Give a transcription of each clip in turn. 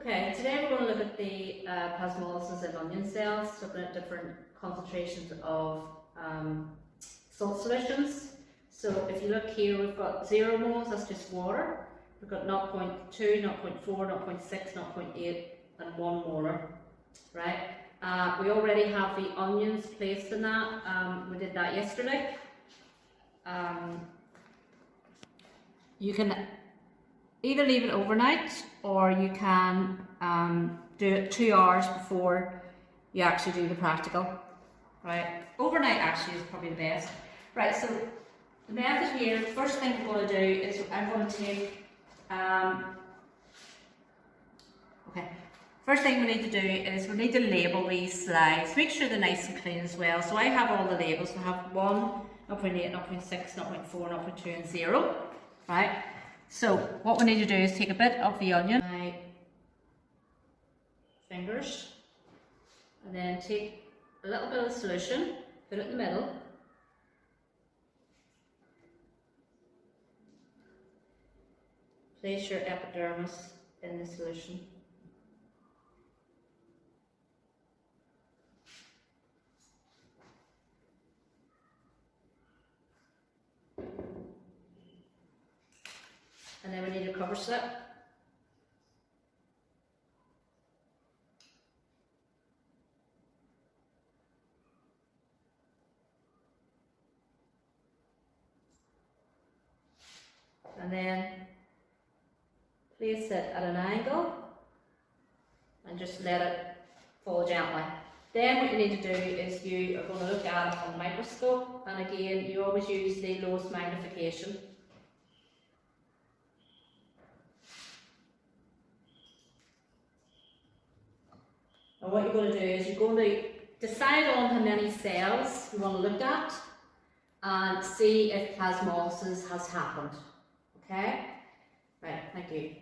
Okay, today we're going to look at the plasmolysis in onion cells, looking at different concentrations of salt solutions. So if you look here, we've got 0 moles, that's just water. We've got 0.2, 0.4, 0.6, 0.8 and 1 molar, right? We already have the onions placed in that, we did that yesterday. You can either leave it overnight or you can do it 2 hours before you actually do the practical, right? Overnight actually is probably the best. Right, so the method here, first thing we're going to do is I'm going to take, first thing we need to do is we need to label these slides. Make sure they're nice and clean as well. So I have all the labels. We have 1, 0.8, 0.6, 0.4, 0.2 and 0, right? So what we need to do is take a bit of the onion, my fingers, and then take a little bit of solution, put it in the middle, place your epidermis in the solution. And then we need a cover slip. And then place it at an angle and just let it fall gently. Then what you need to do is you are going to look at it on the microscope, and again you always use the lowest magnification. And what you're going to do is you're going to decide on how many cells you want to look at and see if plasmolysis has happened. Okay? Right, thank you.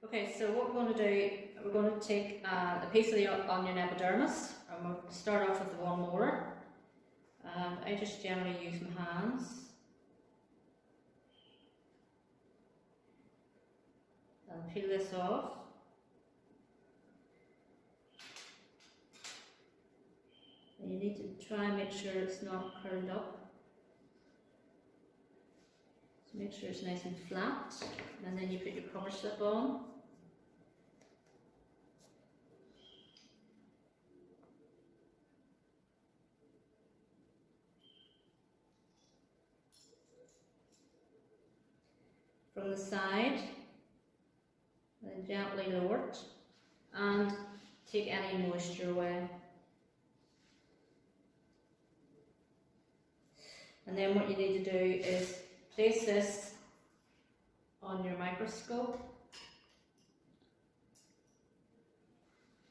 Okay, so what we're going to do, we're going to take a piece of the onion epidermis, and we'll start off with the 1 molar. And I just generally use my hands. And peel this off. And you need to try and make sure it's not curled up. So make sure it's nice and flat, and then you put your cover slip on. From the side, then gently lower it and take any moisture away. And then what you need to do is place this on your microscope.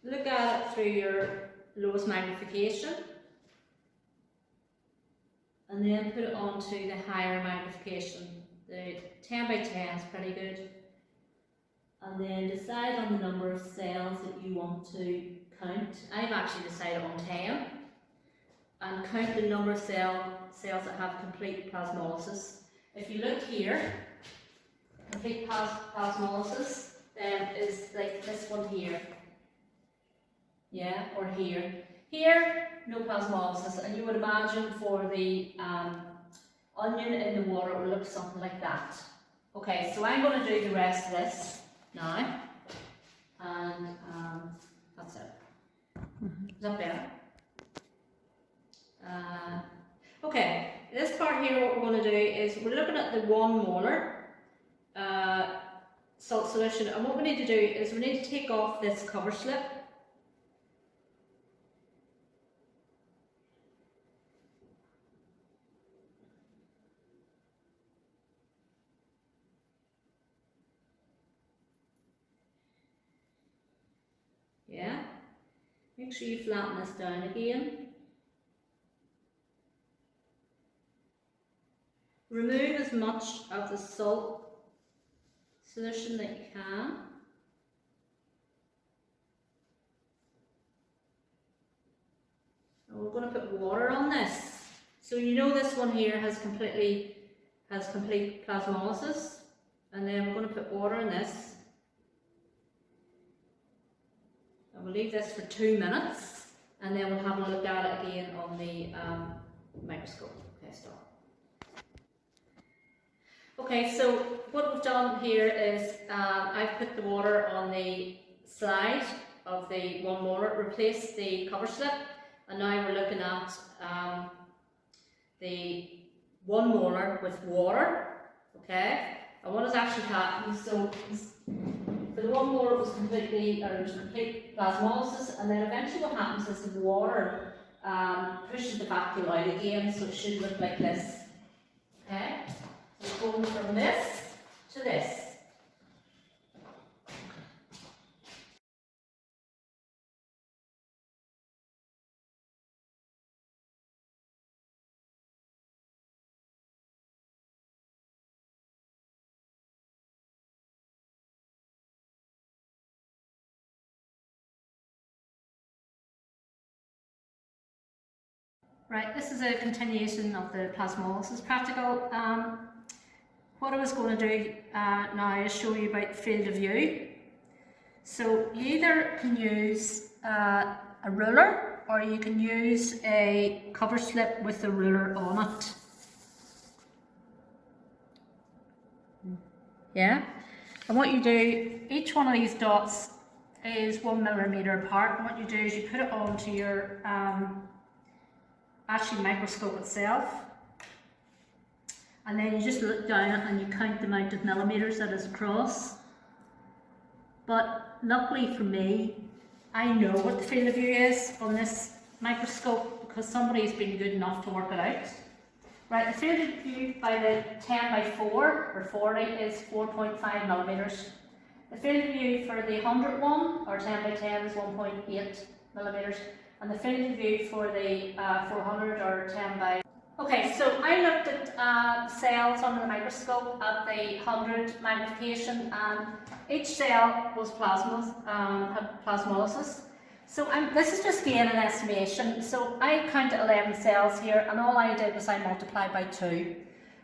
Look at it through your lowest magnification. And then put it onto the higher magnification. The 10 by 10 is pretty good. And then decide on the number of cells that you want to count. I've actually decided on 10. And count the number of cells that have complete plasmolysis. If you look here, complete plasmolysis is like this one here. Yeah, or here. Here, no plasmolysis, and you would imagine for the onion in the water it would look something like that. Okay, so I'm going to do the rest of this now, and that's it. Is that better? Okay, this part here, what we're going to do is we're looking at the 1 molar salt solution, and what we need to do is we need to take off this cover slip. Yeah, make sure you flatten this down again. Remove as much of the salt solution that you can. And we're going to put water on this. So you know this one here has complete plasmolysis. And then we're going to put water in this. And we'll leave this for 2 minutes, and then we'll have a look at it again on the microscope. Okay, stop. Okay, so what we've done here is I've put the water on the slide of the 1 molar, replaced the cover slip, and now we're looking at the 1 molar with water. Okay, and what has actually happened? So for the 1 molar, it was complete plasmolysis, and then eventually what happens is the water pushes the vacuole out again, so it should look like this. Okay. Going from this to this. Right, this is a continuation of the plasmolysis practical. What I was going to do now is show you about the field of view. So you either can use a ruler, or you can use a cover slip with the ruler on it. Yeah, and what you do, each one of these dots is 1 millimeter apart, and what you do is you put it onto your actually microscope itself. And then you just look down it and you count the amount of millimeters that is across. But luckily for me, I know what the field of view is on this microscope because somebody's been good enough to work it out. Right, the field of view by the 10 by 4 or 40 is 4.5 millimeters. The field of view for the 100 one or 10 by 10 is 1.8 millimeters. And the field of view for the 400 or 10 by... Okay, so I looked at cells under the microscope at the 100 magnification, and each cell was had plasmolysis. So this is just again an estimation. So I counted 11 cells here, and all I did was I multiplied by 2,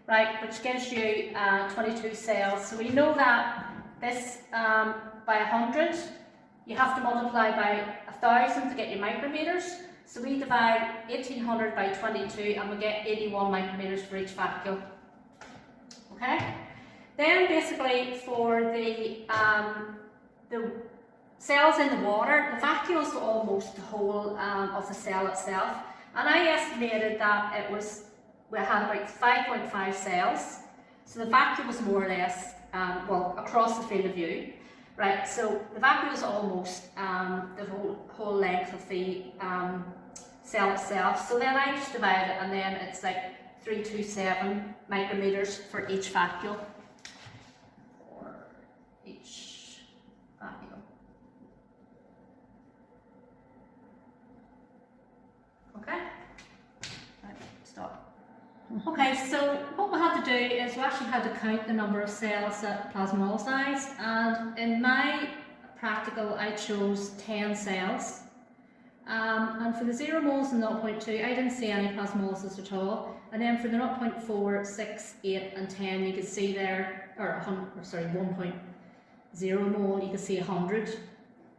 right, which gives you 22 cells. So we know that this by 100, you have to multiply by 1,000 to get your micrometers. So we divide 1800 by 22 and we get 81 micrometers for each vacuole. Okay? Then basically for the cells in the water, the vacuole is almost the whole of the cell itself. And I estimated that we had about 5.5 cells. So the vacuole was more or less, well, across the field of view. Right, so the vacuole is almost the whole length of the cell itself. So then I just divide it, and then it's like 327 micrometers for each vacuole. For each vacuole. Okay? Right, stop. Okay, so what we had to do is we actually had to count the number of cells that plasmolysized, and in my practical I chose 10 cells. And for the 0 moles and 0.2, I didn't see any plasmolysis at all. And then for the 0.4, 6, 8 and 10, you can see there, 1.0 mole, you can see 100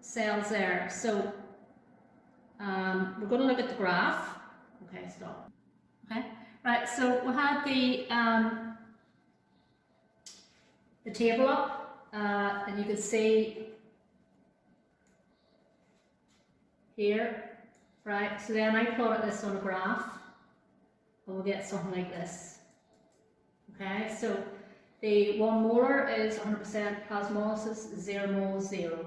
cells there. So we're going to look at the graph. Okay, stop. Okay, right, so we had the table up, and you can see here, right, so then I plotted this on a graph, and we'll get something like this. Okay, so the 1 molar is 100% plasmolysis, 0 mole, 0.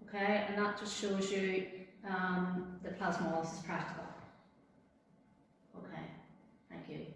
Okay, and that just shows you the plasmolysis practical. Okay, thank you.